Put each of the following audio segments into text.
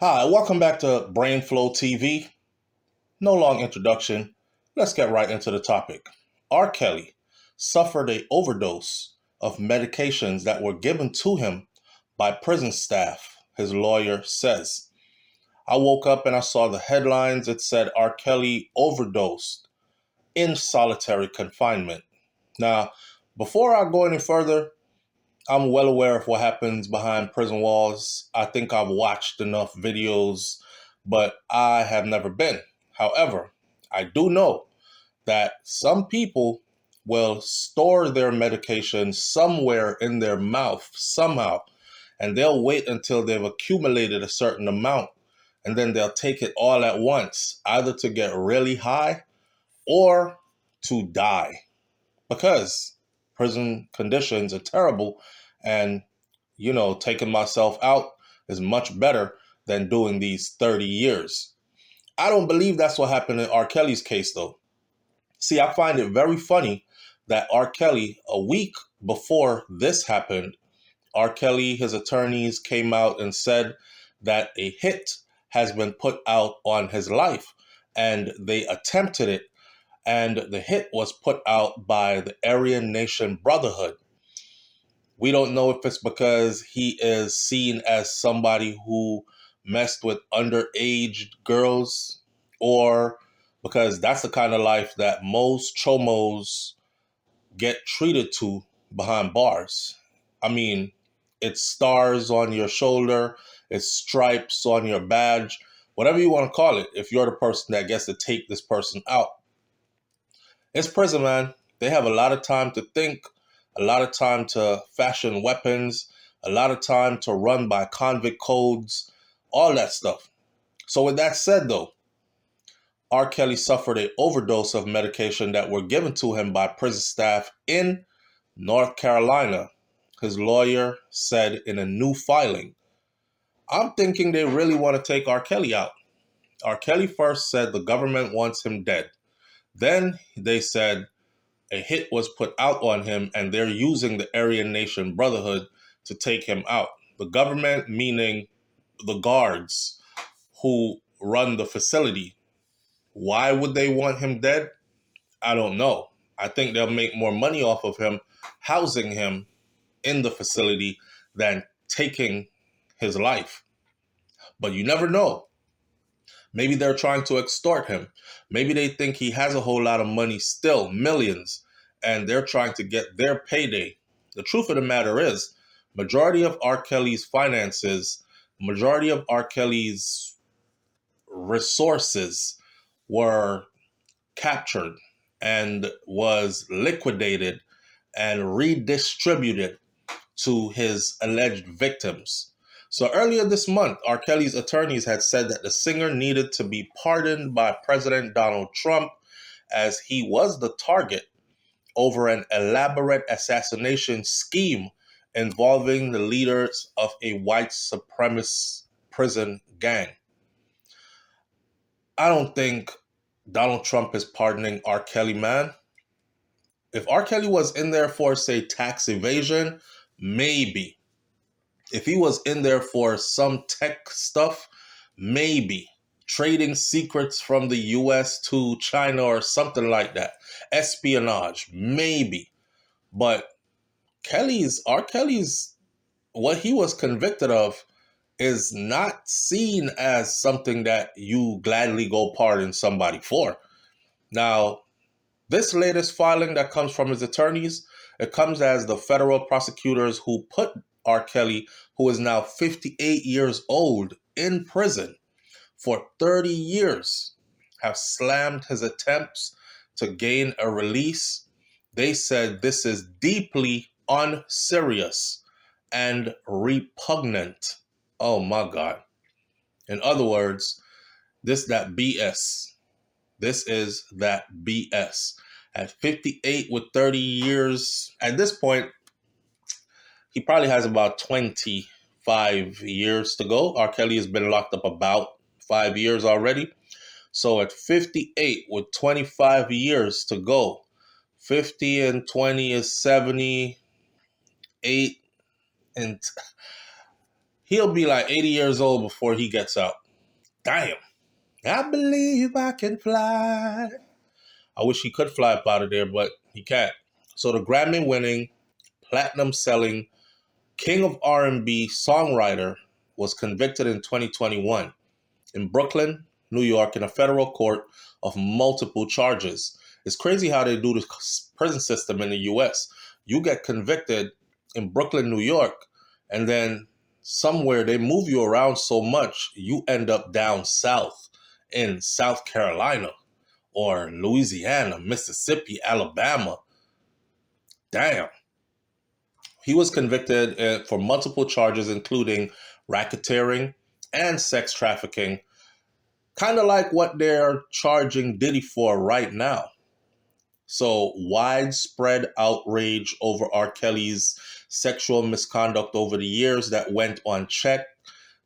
Hi, welcome back to BrainFLoTv. No long introduction. Let's get right into the topic. R. Kelly suffered an overdose of medications that were given to him by prison staff, his lawyer says. I woke up and I saw the headlines. It said R. Kelly overdosed in solitary confinement. Now, before I go any further, I'm well aware of what happens behind prison walls. I think I've watched enough videos, but I have never been. However, I do know that some people will store their medication somewhere in their mouth somehow, and they'll wait until they've accumulated a certain amount, and then they'll take it all at once, either to get really high or to die, because prison conditions are terrible. And, taking myself out is much better than doing these 30 years. I don't believe that's what happened in R. Kelly's case, though. See, I find it very funny that R. Kelly, a week before this happened, R. Kelly, his attorneys came out and said that a hit has been put out on his life, and they attempted it. And the hit was put out by the Aryan Nation Brotherhood. We don't know if it's because he is seen as somebody who messed with underage girls, or because that's the kind of life that most chomos get treated to behind bars. I mean, it's stars on your shoulder, it's stripes on your badge, whatever you want to call it, if you're the person that gets to take this person out. It's prison, man. They have a lot of time to think, a lot of time to fashion weapons, a lot of time to run by convict codes, all that stuff. So with that said, though, R. Kelly suffered an overdose of medication that were given to him by prison staff in North Carolina, his lawyer said in a new filing. I'm thinking they really want to take R. Kelly out. R. Kelly first said the government wants him dead. Then they said a hit was put out on him and they're using the Aryan Nation Brotherhood to take him out. The government, meaning the guards who run the facility. Why would they want him dead? I don't know. I think they'll make more money off of him housing him in the facility than taking his life. But you never know. Maybe they're trying to extort him. Maybe they think he has a whole lot of money still, millions, and they're trying to get their payday. The truth of the matter is, majority of R. Kelly's finances, majority of R. Kelly's resources were captured and was liquidated and redistributed to his alleged victims. So earlier this month, R. Kelly's attorneys had said that the singer needed to be pardoned by President Donald Trump, as he was the target over an elaborate assassination scheme involving the leaders of a white supremacist prison gang. I don't think Donald Trump is pardoning R. Kelly, man. If R. Kelly was in there for, say, tax evasion, maybe. If he was in there for some tech stuff, maybe. Trading secrets from the US to China or something like that. Espionage, maybe. But R. Kelly's, what he was convicted of is not seen as something that you gladly go pardon somebody for. Now, this latest filing that comes from his attorneys, it comes as the federal prosecutors who put R. Kelly, who is now 58 years old, in prison for 30 years, have slammed his attempts to gain a release. They said this is deeply unserious and repugnant. Oh my God. In other words, that BS. This is that BS. At 58 with 30 years, at this point, he probably has about 25 years to go. R. Kelly has been locked up about 5 years already. So at 58 with 25 years to go, 50 and 20 is 78. And He'll be like 80 years old before he gets out. Damn. I believe I can fly. I wish he could fly up out of there, but he can't. So the Grammy-winning, platinum-selling King of RNB songwriter was convicted in 2021 in Brooklyn, New York, in a federal court of multiple charges. It's crazy how they do the prison system in the U.S. You get convicted in Brooklyn, New York, and then somewhere they move you around so much, you end up down south in South Carolina or Louisiana, Mississippi, Alabama. Damn. He was convicted for multiple charges, including racketeering and sex trafficking, kind of like what they're charging Diddy for right now. So widespread outrage over R. Kelly's sexual misconduct over the years that went unchecked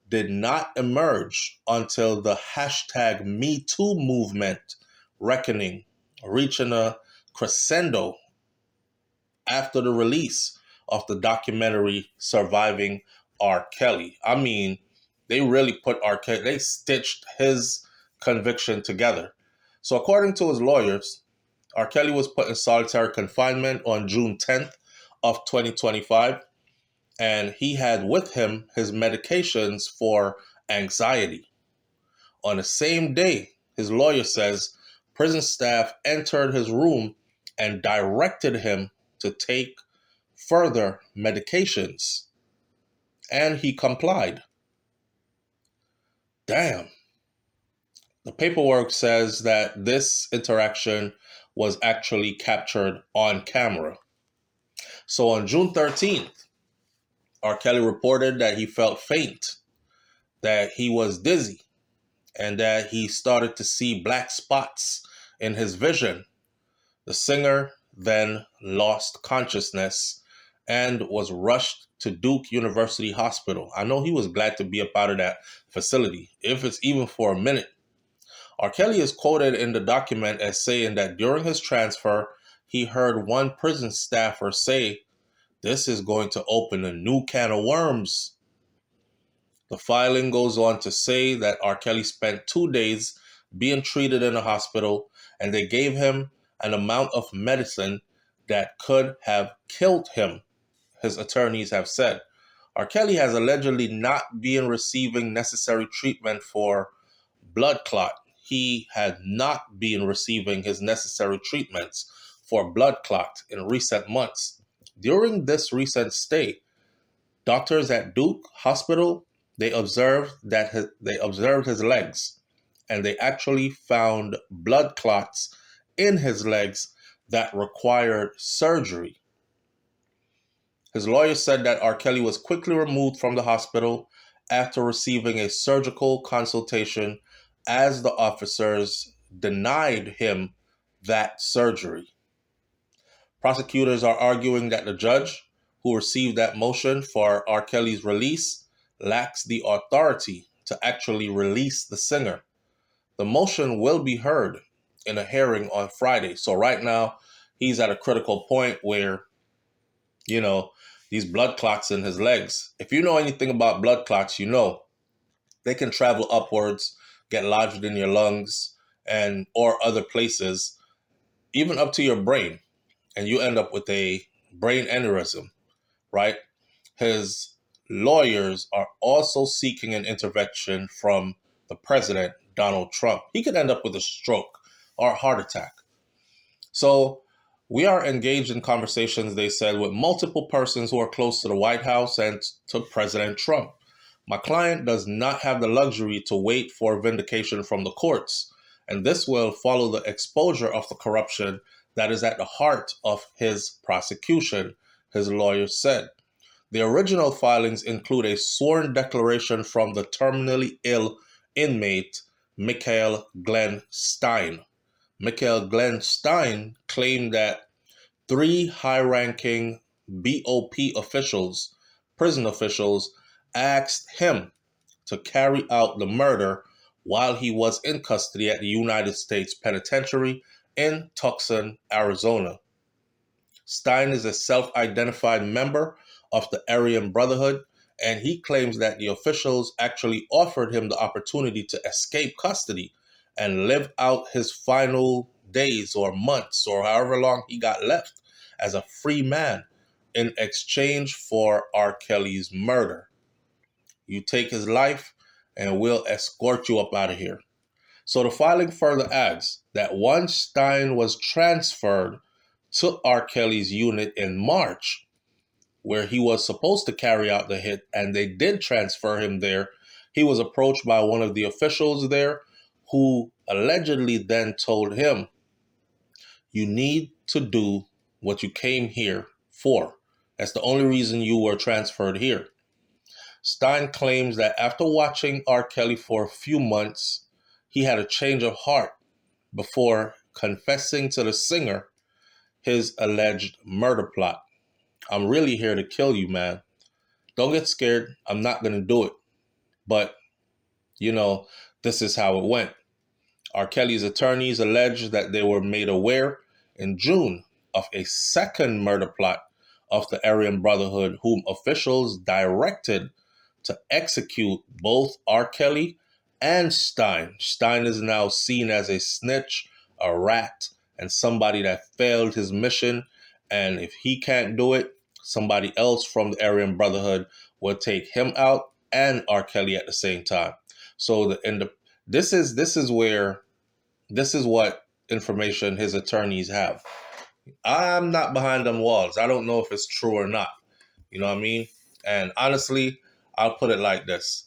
did not emerge until the hashtag #MeToo movement reckoning, reaching a crescendo after the release of the documentary Surviving R. Kelly. I mean, they really put R. Kelly, they stitched his conviction together. So according to his lawyers, R. Kelly was put in solitary confinement on June 10th of 2025, and he had with him his medications for anxiety. On the same day, his lawyer says prison staff entered his room and directed him to take further medications, and he complied. Damn. The paperwork says that this interaction was actually captured on camera. So on June 13th, R. Kelly reported that he felt faint, that he was dizzy, and that he started to see black spots in his vision. The singer then lost consciousness and was rushed to Duke University Hospital. I know he was glad to be up out of that facility, if it's even for a minute. R. Kelly is quoted in the document as saying that during his transfer, he heard one prison staffer say, "This is going to open a new can of worms." The filing goes on to say that R. Kelly spent 2 days being treated in a hospital, and they gave him an amount of medicine that could have killed him, his attorneys have said. R. Kelly has allegedly not been receiving necessary treatment for blood clot. He had not been receiving his necessary treatments for blood clot in recent months. During this recent stay, doctors at Duke Hospital, they observed his legs, and they actually found blood clots in his legs that required surgery. His lawyer said that R. Kelly was quickly removed from the hospital after receiving a surgical consultation, as the officers denied him that surgery. Prosecutors are arguing that the judge who received that motion for R. Kelly's release lacks the authority to actually release the singer. The motion will be heard in a hearing on Friday. So right now, he's at a critical point where, these blood clots in his legs. If you know anything about blood clots, they can travel upwards, get lodged in your lungs or other places, even up to your brain, and you end up with a brain aneurysm, right? His lawyers are also seeking an intervention from the president, Donald Trump. He could end up with a stroke or a heart attack. So we are engaged in conversations, they said, with multiple persons who are close to the White House and to President Trump. My client does not have the luxury to wait for vindication from the courts, and this will follow the exposure of the corruption that is at the heart of his prosecution, his lawyer said. The original filings include a sworn declaration from the terminally ill inmate, Michael Glenn Stein. Michael Glenn Stein claimed that 3 high-ranking BOP officials, prison officials, asked him to carry out the murder while he was in custody at the United States Penitentiary in Tucson, Arizona. Stein is a self-identified member of the Aryan Brotherhood And he claims that the officials actually offered him the opportunity to escape custody and live out his final days or months or however long he got left as a free man in exchange for R. Kelly's murder. You take his life and we'll escort you up out of here. So the filing further adds that once Stein was transferred to R. Kelly's unit in March, where he was supposed to carry out the hit, and they did transfer him there, he was approached by one of the officials there who allegedly then told him, "You need to do what you came here for. That's the only reason you were transferred here." Stein claims that after watching R. Kelly for a few months, he had a change of heart before confessing to the singer his alleged murder plot. "I'm really here to kill you, man. Don't get scared. I'm not going to do it. But, this is how it went." R. Kelly's attorneys alleged that they were made aware in June of a second murder plot of the Aryan Brotherhood, whom officials directed to execute both R. Kelly and Stein. Stein is now seen as a snitch, a rat, and somebody that failed his mission. And if he can't do it, somebody else from the Aryan Brotherhood will take him out and R. Kelly at the same time. So this is what information his attorneys have. I'm not behind them walls. I don't know if it's true or not. You know what I mean? And honestly, I'll put it like this.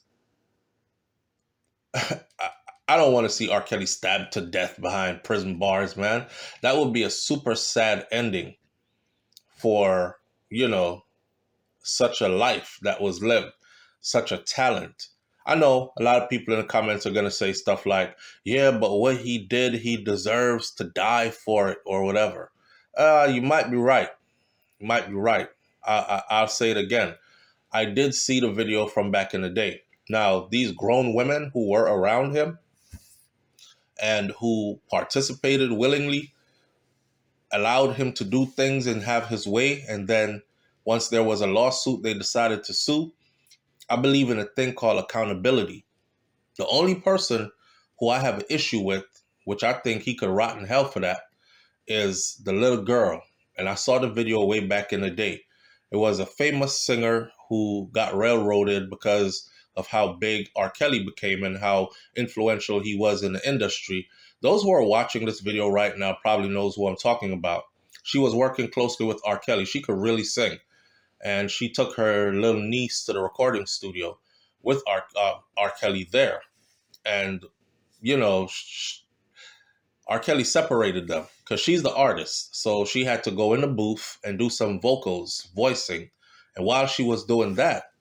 I don't want to see R. Kelly stabbed to death behind prison bars, man. That would be a super sad ending for, such a life that was lived, such a talent. I know a lot of people in the comments are going to say stuff like, "Yeah, but what he did, he deserves to die for it," or whatever. You might be right. You might be right. I'll say it again. I did see the video from back in the day. Now, these grown women who were around him and who participated willingly, allowed him to do things and have his way, and then once there was a lawsuit, they decided to sue. I believe in a thing called accountability. The only person who I have an issue with, which I think he could rot in hell for that, is the little girl. And I saw the video way back in the day. It was a famous singer who got railroaded because of how big R. Kelly became and how influential he was in the industry. Those who are watching this video right now probably knows who I'm talking about. She was working closely with R. Kelly. She could really sing. And she took her little niece to the recording studio with R. Kelly there. And, R. Kelly separated them because she's the artist. So she had to go in the booth and do some vocals, voicing. And while she was doing that,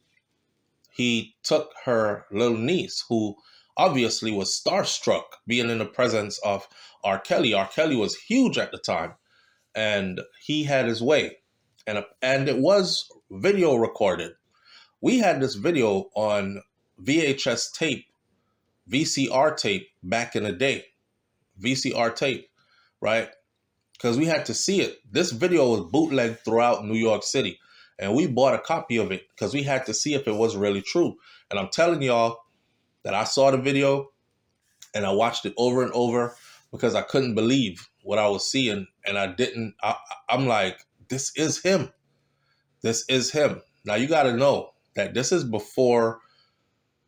he took her little niece, who obviously was starstruck being in the presence of R. Kelly. R. Kelly was huge at the time, and he had his way. And it was video recorded. We had this video on VHS tape, VCR tape back in the day. VCR tape, right? Because we had to see it. This video was bootlegged throughout New York City. And we bought a copy of it because we had to see if it was really true. And I'm telling y'all that I saw the video and I watched it over and over because I couldn't believe what I was seeing. And I'm like, this is him. This is him. Now you got to know that this is before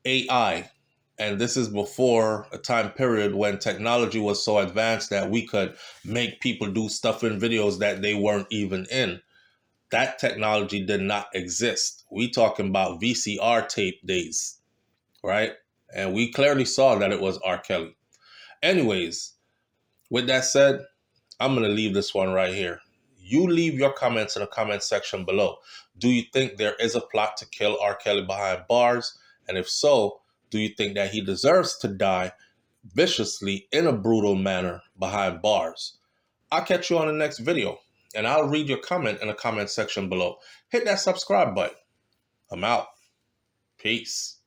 AI. And this is before a time period when technology was so advanced that we could make people do stuff in videos that they weren't even in. That technology did not exist. We talking about VCR tape days, right? And we clearly saw that it was R. Kelly. Anyways, with that said, I'm going to leave this one right here. You leave your comments in the comment section below. Do you think there is a plot to kill R. Kelly behind bars? And if so, do you think that he deserves to die viciously in a brutal manner behind bars? I'll catch you on the next video, and I'll read your comment in the comment section below. Hit that subscribe button. I'm out. Peace.